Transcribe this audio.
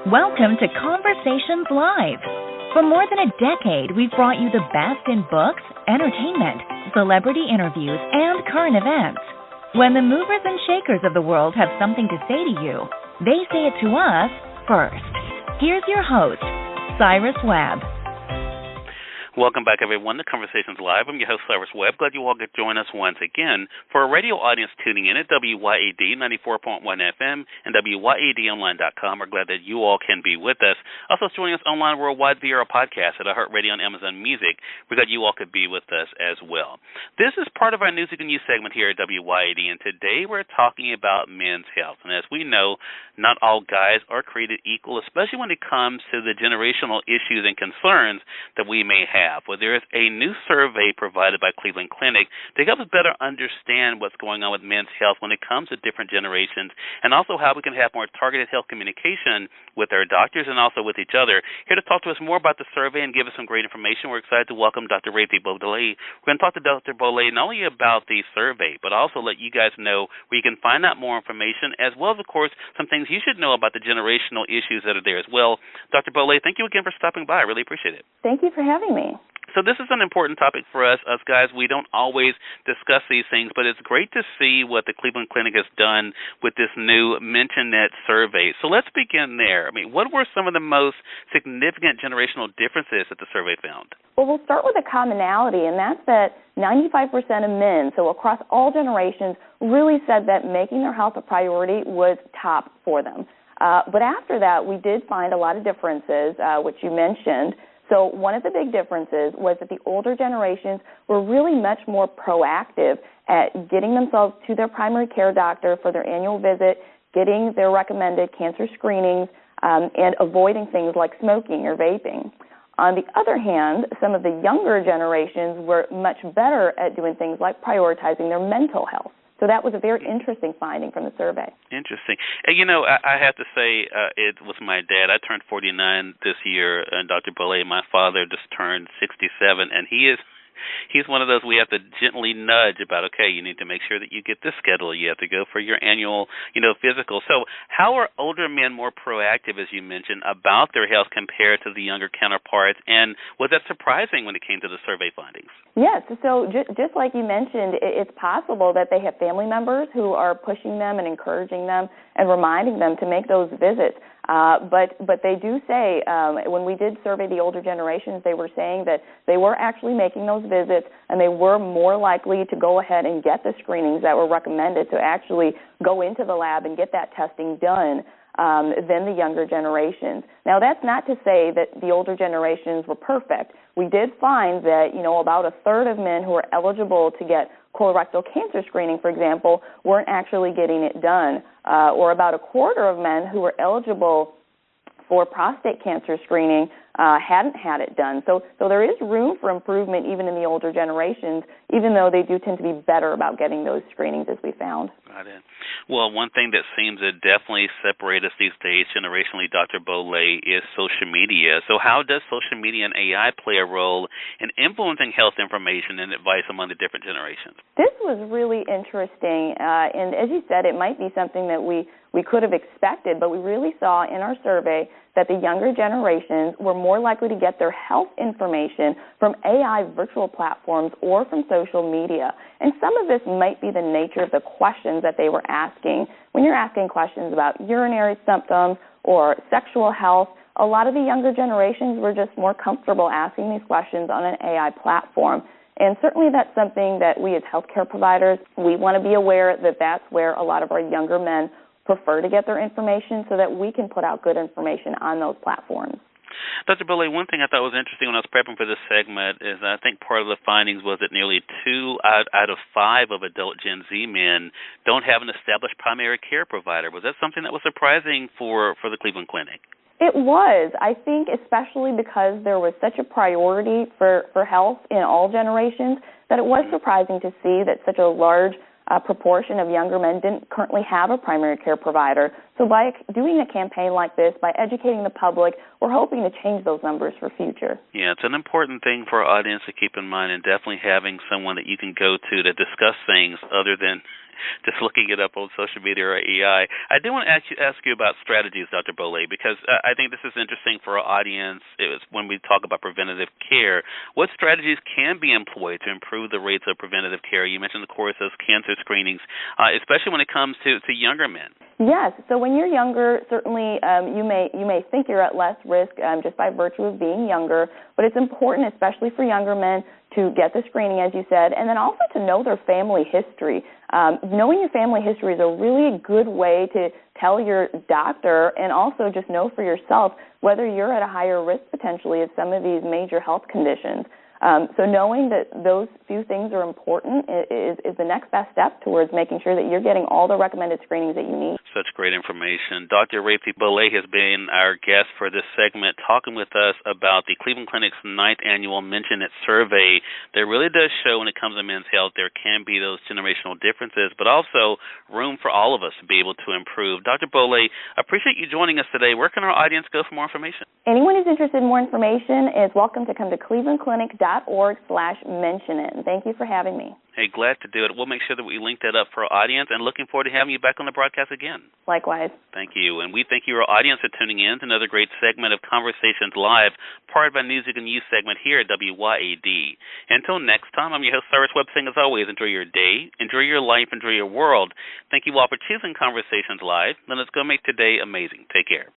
Welcome to Conversations Live. For more than a decade, we've brought you the best in books, entertainment, celebrity interviews, and current events. When the movers and shakers of the world have something to say to you, they say it to us first. Here's your host, Cyrus Webb. Welcome back, everyone, to Conversations Live. I'm your host, Cyrus Webb. Glad you all could join us once again. For our radio audience tuning in at WYAD 94.1 FM and WYADonline.com, we're glad that you all can be with us. Also joining us online worldwide via our podcast at iHeartRadio and Amazon Music. We're glad you all could be with us as well. This is part of our News You Can Use segment here at WYAD, and today we're talking about men's health. And as we know, not all guys are created equal, especially when it comes to the generational issues and concerns that we may have. Well, there is a new survey provided by Cleveland Clinic to help us better understand what's going on with men's health when it comes to different generations, and also how we can have more targeted health communication with our doctors and also with each other. Here to talk to us more about the survey and give us some great information, we're excited to welcome Dr. Raevti Bole. We're going to talk to Dr. Bole not only about the survey, but also let you guys know where you can find out more information, as well as, of course, some things you should know about the generational issues that are there as well. Dr. Bole, thank you again for stopping by. I really appreciate it. Thank you for having me. So this is an important topic for us guys. We don't always discuss these things, but it's great to see what the Cleveland Clinic has done with this new MentionNet survey. So let's begin there. I mean, what were some of the most significant generational differences that the survey found? Well, we'll start with a commonality, and that's that 95% of men, so across all generations, really said that making their health a priority was top for them. But after that, we did find a lot of differences, which you mentioned. So one of the big differences was that the older generations were really much more proactive at getting themselves to their primary care doctor for their annual visit, getting their recommended cancer screenings, and avoiding things like smoking or vaping. On the other hand, some of the younger generations were much better at doing things like prioritizing their mental health. So that was a very interesting finding from the survey. Interesting. And, you know, I have to say it was my dad. I turned 49 this year, and Dr. Bole, my father, just turned 67, and he's one of those we have to gently nudge about, okay, you need to make sure that you get this schedule. You have to go for your annual, physical. So how are older men more proactive, as you mentioned, about their health compared to the younger counterparts? And was that surprising when it came to the survey findings? Yes. So just like you mentioned, it's possible that they have family members who are pushing them and encouraging them and reminding them to make those visits. But they do say, when we did survey the older generations, they were saying that they were actually making those visits and they were more likely to go ahead and get the screenings that were recommended, to actually go into the lab and get that testing done than the younger generations. Now, that's not to say that the older generations were perfect. We did find that, about a third of men who are eligible to get colorectal cancer screening, for example, weren't actually getting it done, or about a quarter of men who were eligible for prostate cancer screening hadn't had it done. So there is room for improvement even in the older generations, even though they do tend to be better about getting those screenings, as we found. Got it. Well, one thing that seems to definitely separate us these days generationally, Dr. Bole, is social media. So how does social media and AI play a role in influencing health information and advice among the different generations? This was really interesting, and as you said, it might be something that we could have expected, but we really saw in our survey that the younger generations were more likely to get their health information from AI virtual platforms or from social media. And some of this might be the nature of the questions that they were asking. When you're asking questions about urinary symptoms or sexual health, a lot of the younger generations were just more comfortable asking these questions on an AI platform. And certainly that's something that we as healthcare providers, we want to be aware that that's where a lot of our younger men prefer to get their information, so that we can put out good information on those platforms. Dr. Bole, one thing I thought was interesting when I was prepping for this segment is I think part of the findings was that nearly 2 out of 5 of adult Gen Z men don't have an established primary care provider. Was that something that was surprising for the Cleveland Clinic? It was. I think especially because there was such a priority for health in all generations, that it was surprising to see that such a large proportion of younger men didn't currently have a primary care provider. So by doing a campaign like this, by educating the public, we're hoping to change those numbers for future. Yeah, it's an important thing for our audience to keep in mind, and definitely having someone that you can go to discuss things other than just looking it up on social media or AI. I do want to ask you about strategies, Dr. Bole, because I think this is interesting for our audience when we talk about preventative care. What strategies can be employed to improve the rates of preventative care? You mentioned, of course, those cancer screenings, especially when it comes to younger men. Yes. So when you're younger, certainly you may think you're at less risk just by virtue of being younger, but it's important, especially for younger men, to get the screening, as you said, and then also to know their family history. Knowing your family history is a really good way to tell your doctor and also just know for yourself whether you're at a higher risk potentially of some of these major health conditions. So knowing that those few things are important is the next best step towards making sure that you're getting all the recommended screenings that you need. Such great information. Dr. Raevti Bole has been our guest for this segment, talking with us about the Cleveland Clinic's 9th annual Mention It survey that really does show when it comes to men's health there can be those generational differences, but also room for all of us to be able to improve. Dr. Bole, appreciate you joining us today. Where can our audience go for more information? Anyone who's interested in more information is welcome to come to clevelandclinic.org/mentionit. And thank you for having me. Hey, glad to do it. We'll make sure that we link that up for our audience, and looking forward to having you back on the broadcast again. Likewise. Thank you. And we thank you, our audience, for tuning in to another great segment of Conversations Live, part of our Music and Youth segment here at WYAD. Until next time, I'm your host, Cyrus Websing. As always, enjoy your day, enjoy your life, enjoy your world. Thank you all for choosing Conversations Live. Then let's go make today amazing. Take care.